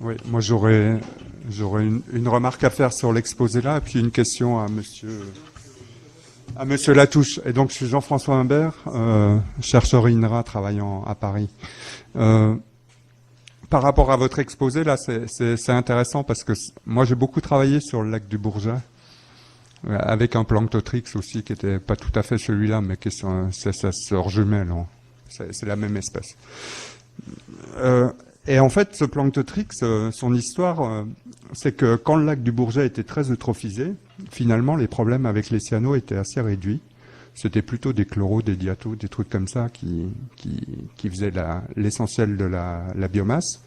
Oui, moi j'aurais une remarque à faire sur l'exposé là, et puis une question à Monsieur Latouche. Et donc je suis Jean-François Humbert, chercheur INRA travaillant à Paris. Par rapport à votre exposé là, c'est intéressant parce que moi j'ai beaucoup travaillé sur le lac du Bourget, avec un Planctotrix aussi qui était pas tout à fait celui-là, mais qui c'est sa sœur jumelle. C'est la même espèce. Et en fait, ce Planctotrix, son histoire, c'est que quand le lac du Bourget était très eutrophisé, finalement, les problèmes avec les cyanos étaient assez réduits. C'était plutôt des chloros, des diatos, des trucs comme ça qui faisaient l'essentiel de la biomasse.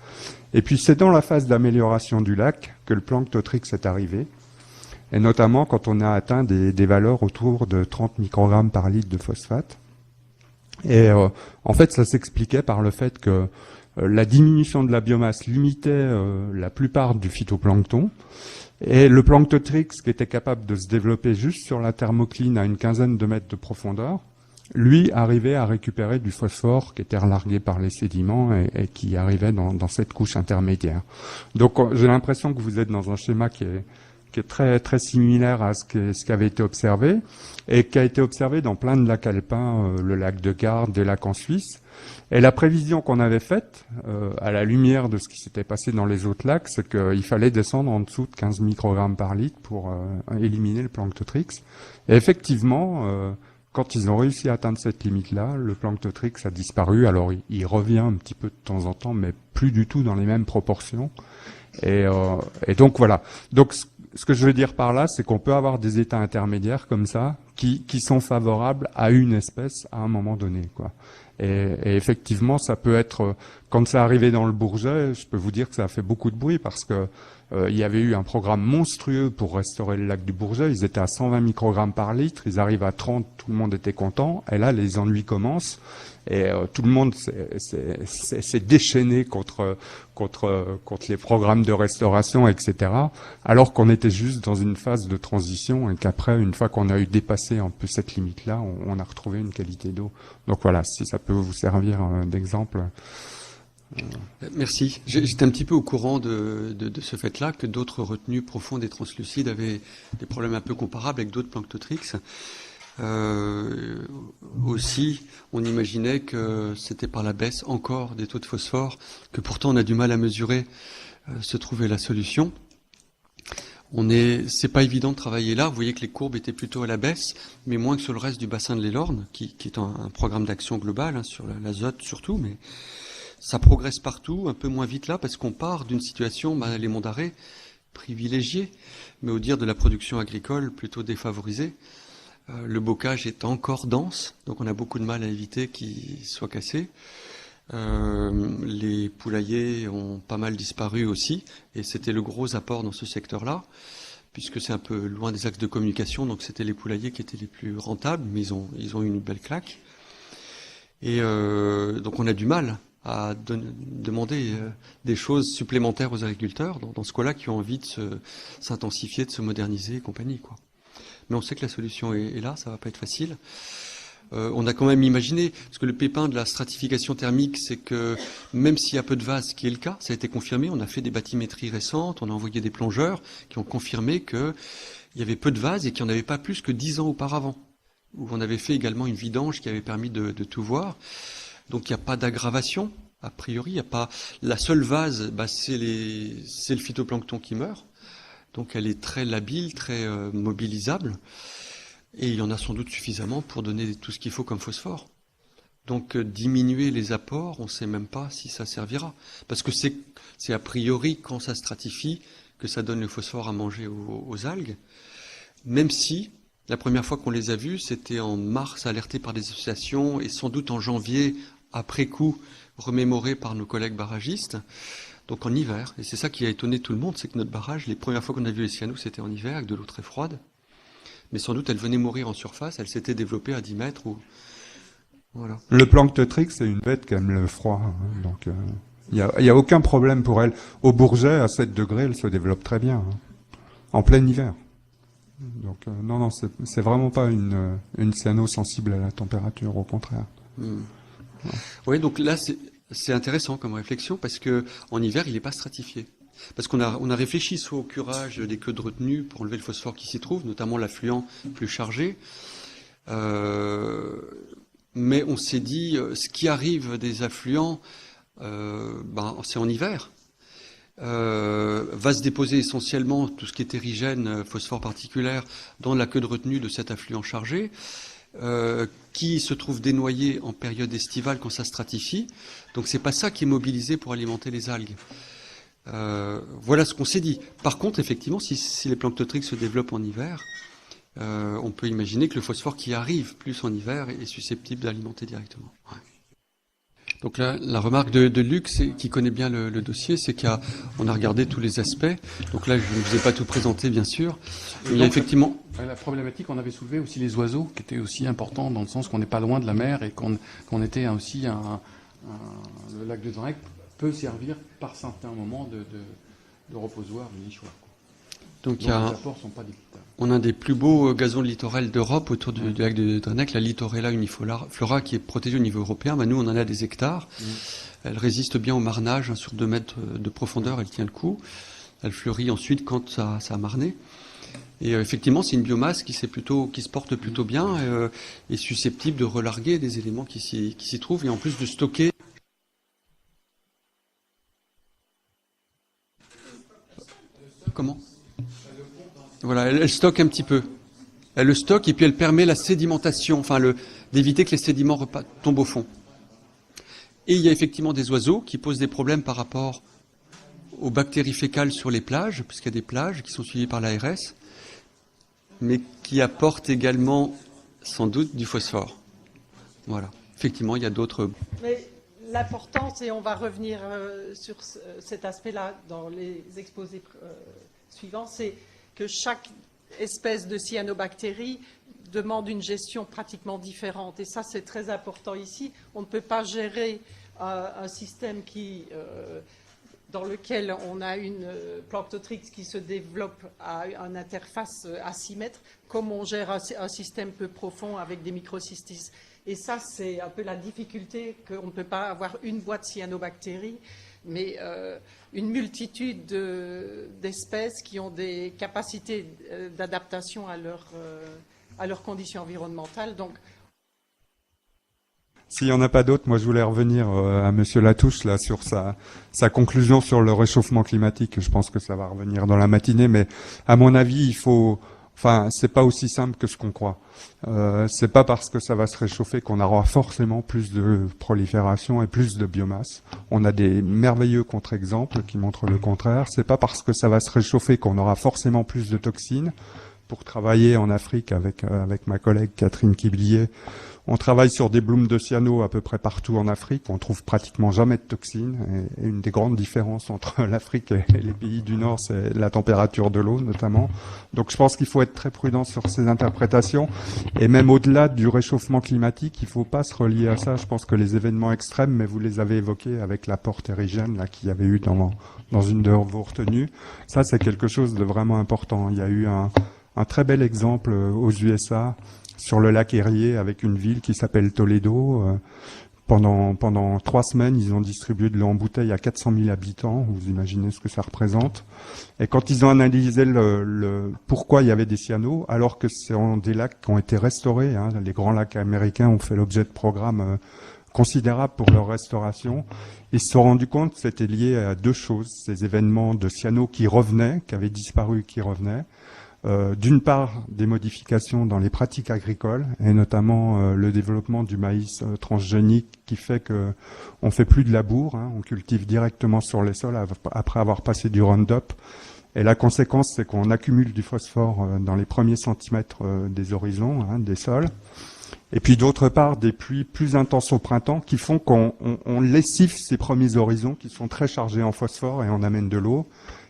Et puis, c'est dans la phase d'amélioration du lac que le Planctotrix est arrivé. Et notamment quand on a atteint des valeurs autour de 30 microgrammes par litre de phosphate. Et en fait, ça s'expliquait par le fait que la diminution de la biomasse limitait la plupart du phytoplancton. Et le Planctotrix, qui était capable de se développer juste sur la thermocline à une quinzaine de mètres de profondeur, lui arrivait à récupérer du phosphore qui était relargué par les sédiments et qui arrivait dans cette couche intermédiaire. Donc j'ai l'impression que vous êtes dans un schéma qui est très, très similaire à ce qui avait été observé et qui a été observé dans plein de lacs alpins, le lac de Garde, des lacs en Suisse. Et la prévision qu'on avait faite, à la lumière de ce qui s'était passé dans les autres lacs, c'est qu'il fallait descendre en dessous de 15 microgrammes par litre pour éliminer le Planctotrix. Et effectivement, quand ils ont réussi à atteindre cette limite-là, le Planctotrix a disparu. Alors il revient un petit peu de temps en temps, mais plus du tout dans les mêmes proportions. Et donc voilà. Donc ce que je veux dire par là, c'est qu'on peut avoir des états intermédiaires comme ça qui sont favorables à une espèce à un moment donné, quoi. Et effectivement, ça peut être, quand c'est arrivé dans le Bourget, je peux vous dire que ça a fait beaucoup de bruit parce que il y avait eu un programme monstrueux pour restaurer le lac du Bourget. Ils étaient à 120 microgrammes par litre, ils arrivent à 30, tout le monde était content. Et là, les ennuis commencent. Et tout le monde s'est déchaîné contre les programmes de restauration, etc. Alors qu'on était juste dans une phase de transition et qu'après, une fois qu'on a eu dépassé un peu cette limite-là, on a retrouvé une qualité d'eau. Donc voilà, si ça peut vous servir d'exemple. Merci. J'étais un petit peu au courant de ce fait-là, que d'autres retenues profondes et translucides avaient des problèmes un peu comparables avec d'autres Planctotrix. Aussi, on imaginait que c'était par la baisse encore des taux de phosphore, que pourtant on a du mal à mesurer, se trouvait la solution. C'est pas évident de travailler là. Vous voyez que les courbes étaient plutôt à la baisse, mais moins que sur le reste du bassin de l'Elorn, qui est un programme d'action global, hein, sur l'azote surtout, mais ça progresse partout, un peu moins vite là, parce qu'on part d'une situation, les monts d'arrêt, privilégiés, mais au dire de la production agricole, plutôt défavorisée. Le bocage est encore dense, donc on a beaucoup de mal à éviter qu'il soit cassé. Les poulaillers ont pas mal disparu aussi, et c'était le gros apport dans ce secteur-là, puisque c'est un peu loin des axes de communication, donc c'était les poulaillers qui étaient les plus rentables, mais ils ont eu une belle claque. Et donc on a du mal à demander des choses supplémentaires aux agriculteurs, dans ce cas-là, qui ont envie de s'intensifier, de se moderniser et compagnie, quoi. Mais on sait que la solution est là, ça va pas être facile. On a quand même imaginé, parce que le pépin de la stratification thermique, c'est que même s'il y a peu de vases, ce qui est le cas, ça a été confirmé, on a fait des bathymétries récentes, on a envoyé des plongeurs qui ont confirmé qu'il y avait peu de vases et qu'il n'y en avait pas plus que 10 ans auparavant, où on avait fait également une vidange qui avait permis de tout voir. Donc il n'y a pas d'aggravation, a priori, il n'y a pas... La seule vase, c'est le phytoplancton qui meurt. Donc elle est très labile, très mobilisable, et il y en a sans doute suffisamment pour donner tout ce qu'il faut comme phosphore. Donc diminuer les apports, on ne sait même pas si ça servira, parce que c'est a priori quand ça stratifie que ça donne le phosphore à manger aux algues, même si la première fois qu'on les a vus, c'était en mars, alerté par des associations, et sans doute en janvier, après coup, remémoré par nos collègues barragistes. Donc en hiver, et c'est ça qui a étonné tout le monde, c'est que notre barrage, les premières fois qu'on a vu les cyanos, c'était en hiver, avec de l'eau très froide. Mais sans doute, elle venait mourir en surface, elle s'était développée à 10 mètres. Voilà. Le Planctotrix, c'est une bête qui aime le froid, hein, donc il y a aucun problème pour elle. Au Bourget, à 7 degrés, elle se développe très bien, hein, en plein hiver. Donc non, c'est vraiment pas une cyano sensible à la température, au contraire. Oui, donc là, c'est intéressant comme réflexion parce que en hiver, il n'est pas stratifié. Parce qu'on a réfléchi soit au curage des queues de retenue pour enlever le phosphore qui s'y trouve, notamment l'affluent plus chargé. Mais on s'est dit, ce qui arrive des affluents, c'est en hiver. Va se déposer essentiellement tout ce qui est terrigène, phosphore particulaire, dans la queue de retenue de cet affluent chargé, qui se trouve dénoyé en période estivale quand ça stratifie. Donc c'est pas ça qui est mobilisé pour alimenter les algues. Voilà ce qu'on s'est dit. Par contre, effectivement, si les planctotrix se développent en hiver, on peut imaginer que le phosphore qui arrive plus en hiver est susceptible d'alimenter directement. Ouais. Donc là, la remarque de Luc, qui connaît bien le dossier, c'est qu'on a regardé tous les aspects. Donc là, je ne vous ai pas tout présenté, bien sûr. Il y a effectivement... La problématique, on avait soulevé aussi les oiseaux, qui étaient aussi importants dans le sens qu'on n'est pas loin de la mer et qu'on était aussi le lac de Drake peut servir par certains moments de reposoir, de nichoir. Donc les apports sont pas décryptables. On a un des plus beaux gazons de littoral d'Europe autour du lac de Drenec, la Litorella uniflora, qui est protégée au niveau européen. Nous, on en a des hectares. Elle résiste bien au marnage, sur 2 mètres de profondeur, elle tient le coup. Elle fleurit ensuite quand ça a marné. Et effectivement, c'est une biomasse qui se porte plutôt bien et susceptible de relarguer des éléments qui s'y trouvent et en plus de stocker. Comment ? Voilà, elle stocke un petit peu. Elle le stocke et puis elle permet la sédimentation, d'éviter que les sédiments tombent au fond. Et il y a effectivement des oiseaux qui posent des problèmes par rapport aux bactéries fécales sur les plages, puisqu'il y a des plages qui sont suivies par l'ARS, mais qui apportent également, sans doute, du phosphore. Voilà. Effectivement, il y a d'autres... Mais l'importance, et on va revenir sur cet aspect-là dans les exposés suivants, c'est que chaque espèce de cyanobactérie demande une gestion pratiquement différente. Et ça, c'est très important ici. On ne peut pas gérer un système dans lequel on a une planctotrix qui se développe à une interface à 6 mètres, comme on gère un système peu profond avec des microcystis. Et ça, c'est un peu la difficulté qu'on ne peut pas avoir une boîte cyanobactéries, mais une multitude d'espèces qui ont des capacités d'adaptation à leurs conditions environnementales. Donc, s'il n'y en a pas d'autres, moi je voulais revenir à Monsieur Latouche là sur sa conclusion sur le réchauffement climatique. Je pense que ça va revenir dans la matinée, mais à mon avis, c'est pas aussi simple que ce qu'on croit. C'est pas parce que ça va se réchauffer qu'on aura forcément plus de prolifération et plus de biomasse. On a des merveilleux contre-exemples qui montrent le contraire. C'est pas parce que ça va se réchauffer qu'on aura forcément plus de toxines. Pour travailler en Afrique avec ma collègue Catherine Quiblier, on travaille sur des blooms de cyano à peu près partout en Afrique. On trouve pratiquement jamais de toxines. Et une des grandes différences entre l'Afrique et les pays du Nord, c'est la température de l'eau notamment. Donc je pense qu'il faut être très prudent sur ces interprétations. Et même au-delà du réchauffement climatique, il ne faut pas se relier à ça. Je pense que les événements extrêmes, mais vous les avez évoqués avec l'apport terrigène là qu'il y avait eu dans une de vos retenues, ça c'est quelque chose de vraiment important. Il y a eu un très bel exemple aux USA sur le lac Erie avec une ville qui s'appelle Toledo. Pendant 3 semaines, ils ont distribué de l'eau en bouteille à 400 000 habitants. Vous imaginez ce que ça représente. Et quand ils ont analysé pourquoi il y avait des cyanos, alors que ce sont des lacs qui ont été restaurés, les grands lacs américains ont fait l'objet de programmes considérables pour leur restauration, ils se sont rendus compte que c'était lié à 2 choses. Ces événements de cyanos qui avaient disparu, qui revenaient. D'une part, des modifications dans les pratiques agricoles, et notamment le développement du maïs transgénique qui fait que on fait plus de labour, on cultive directement sur les sols après avoir passé du Roundup. Et la conséquence, c'est qu'on accumule du phosphore dans les premiers centimètres des horizons, des sols. Et puis d'autre part, des pluies plus intenses au printemps qui font qu'on lessive ces premiers horizons qui sont très chargés en phosphore et on amène de l'eau.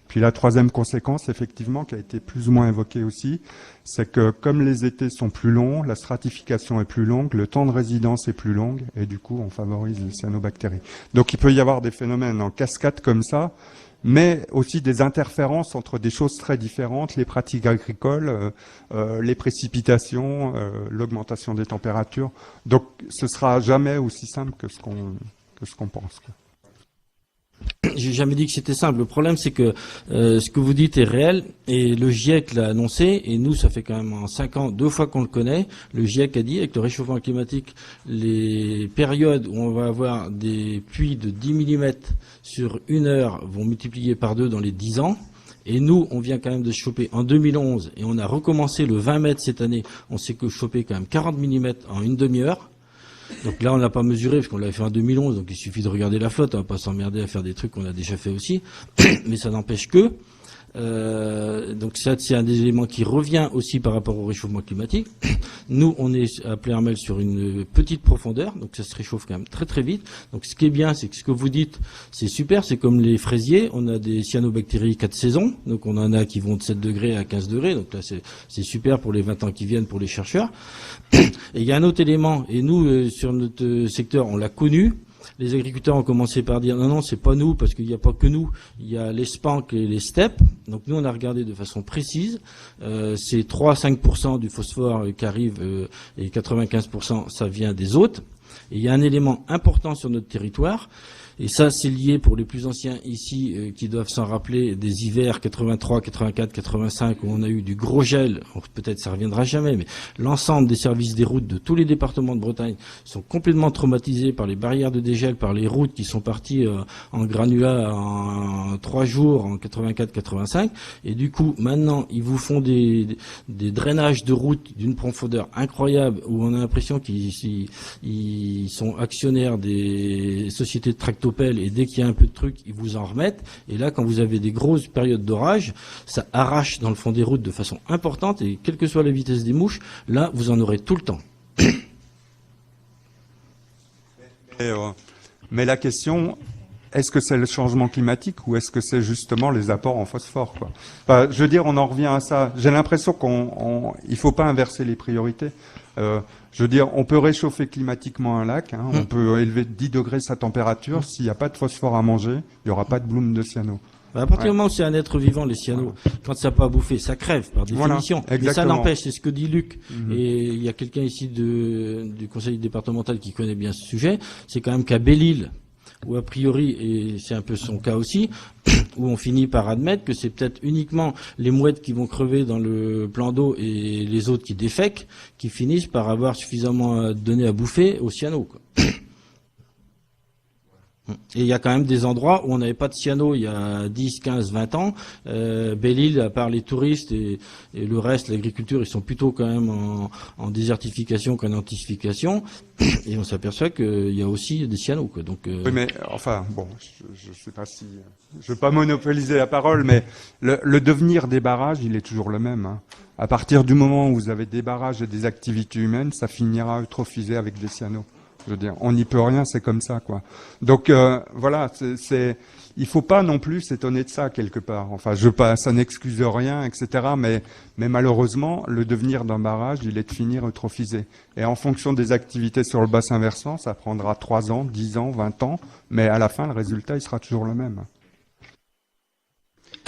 Puis la troisième conséquence, effectivement, qui a été plus ou moins évoquée aussi, c'est que comme les étés sont plus longs, la stratification est plus longue, le temps de résidence est plus long, et du coup, on favorise les cyanobactéries. Donc il peut y avoir des phénomènes en cascade comme ça, mais aussi des interférences entre des choses très différentes, les pratiques agricoles, les précipitations, l'augmentation des températures. Donc ce sera jamais aussi simple que ce qu'on pense, quoi. j'ai jamais dit que c'était simple. Le problème, c'est que ce que vous dites est réel, et le GIEC l'a annoncé, et nous, ça fait quand même en 5 ans, 2 fois qu'on le connaît. Le GIEC a dit, avec le réchauffement climatique, les périodes où on va avoir des pluies de 10 mm sur 1 heure vont multiplier par 2 dans les 10 ans. Et nous, on vient quand même de se choper en 2011, et on a recommencé le 20 mètres cette année. On s'est chopé quand même 40 mm en une demi-heure. Donc là, on l'a pas mesuré, parce qu'on l'avait fait en 2011, donc il suffit de regarder la flotte, on va pas s'emmerder à faire des trucs qu'on a déjà fait aussi. Mais ça n'empêche que, donc ça, c'est un des éléments qui revient aussi par rapport au réchauffement climatique. Nous, on est à Pleyermel sur une petite profondeur, donc ça se réchauffe quand même très très vite. Donc ce qui est bien, c'est que ce que vous dites, c'est super, c'est comme les fraisiers, on a des cyanobactéries 4 saisons, donc on en a qui vont de 7 degrés à 15 degrés, donc là c'est super pour les 20 ans qui viennent pour les chercheurs. Et il y a un autre élément, et nous, sur notre secteur, on l'a connu. Les agriculteurs ont commencé par dire non, c'est pas nous, parce qu'il n'y a pas que nous, il y a les spanks et les steppes. Donc nous, on a regardé de façon précise. C'est 3 à 5% du phosphore qui arrive, et 95% ça vient des hôtes. Et il y a un élément important sur notre territoire, et ça c'est lié pour les plus anciens ici qui doivent s'en rappeler des hivers 83, 84, 85 où on a eu du gros gel. Peut-être ça reviendra jamais, mais l'ensemble des services des routes de tous les départements de Bretagne sont complètement traumatisés par les barrières de dégel, par les routes qui sont parties en granulat en 3 jours en 84, 85. Et du coup, maintenant, ils vous font des drainages de routes d'une profondeur incroyable où on a l'impression qu'ils sont actionnaires des sociétés de tractopelles, et dès qu'il y a un peu de trucs, ils vous en remettent. Et là, quand vous avez des grosses périodes d'orage, ça arrache dans le fond des routes de façon importante, et quelle que soit la vitesse des mouches, là, vous en aurez tout le temps. Mais la question, est-ce que c'est le changement climatique ou est-ce que c'est justement les apports en phosphore, quoi? Enfin, je veux dire, on en revient à ça. J'ai l'impression il faut pas inverser les priorités. Je veux dire, on peut réchauffer climatiquement un lac, hein, on peut élever de 10 degrés sa température. S'il n'y a pas de phosphore à manger, il n'y aura pas de bloom de cyano. À partir du moment où c'est un être vivant, les cyanos, quand ça n'a pas à bouffer, ça crève par définition. Voilà, mais ça n'empêche, c'est ce que dit Luc. Et il y a quelqu'un ici du conseil départemental qui connaît bien ce sujet. C'est quand même qu'à Belle-Île, où a priori, et c'est un peu son cas aussi, où on finit par admettre que c'est peut-être uniquement les mouettes qui vont crever dans le plan d'eau et les autres qui défèquent, qui finissent par avoir suffisamment donné à bouffer aux cyanos, quoi. Et il y a quand même des endroits où on n'avait pas de cyano il y a 10, 15, 20 ans. Belle-Île, à part les touristes et le reste, l'agriculture, ils sont plutôt quand même en désertification qu'en antification. Et on s'aperçoit qu'il y a aussi des cyanos, quoi. Donc, Oui, mais enfin, bon, je sais pas si... Je veux pas monopoliser la parole, mais le devenir des barrages, il est toujours le même, hein. À partir du moment où vous avez des barrages et des activités humaines, ça finira eutrophisé avec des cyanos. Je veux dire, on n'y peut rien, c'est comme ça, quoi. Donc voilà, il faut pas non plus s'étonner de ça quelque part. Enfin, ça n'excuse rien, etc. Mais malheureusement, le devenir d'un barrage, il est de finir eutrophisé. Et en fonction des activités sur le bassin versant, ça prendra 3 ans, 10 ans, 20 ans, mais à la fin, le résultat, il sera toujours le même.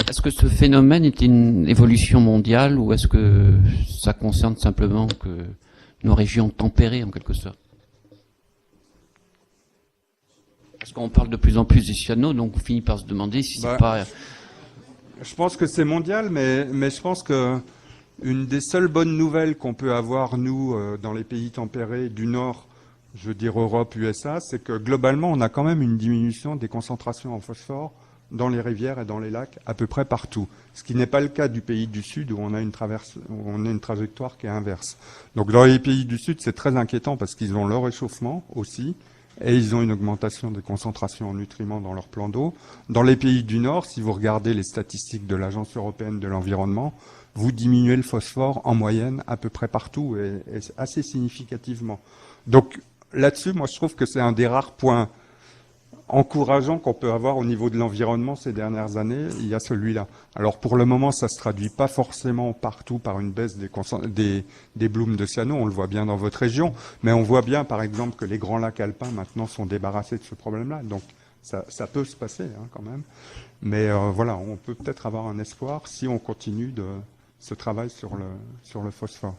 Est-ce que ce phénomène est une évolution mondiale ou est-ce que ça concerne simplement que nos régions tempérées en quelque sorte? Parce qu'on parle de plus en plus des cyanos, donc on finit par se demander si c'est pas... Je pense que c'est mondial, mais je pense que une des seules bonnes nouvelles qu'on peut avoir, nous, dans les pays tempérés du Nord, je veux dire Europe, USA, c'est que globalement, on a quand même une diminution des concentrations en phosphore dans les rivières et dans les lacs à peu près partout. Ce qui n'est pas le cas du pays du Sud où on a une trajectoire qui est inverse. Donc dans les pays du Sud, c'est très inquiétant parce qu'ils ont leur réchauffement aussi et ils ont une augmentation des concentrations en nutriments dans leur plan d'eau. Dans les pays du Nord, si vous regardez les statistiques de l'Agence européenne de l'environnement, vous diminuez le phosphore en moyenne à peu près partout et assez significativement. Donc là-dessus, moi je trouve que c'est un des rares points encourageant qu'on peut avoir au niveau de l'environnement ces dernières années, il y a celui-là. Alors pour le moment, ça ne se traduit pas forcément partout par une baisse des blooms de cyano, on le voit bien dans votre région, mais on voit bien par exemple que les grands lacs alpins maintenant sont débarrassés de ce problème-là, donc ça peut se passer hein, quand même. Mais voilà, on peut peut-être avoir un espoir si on continue ce travail sur le phosphore.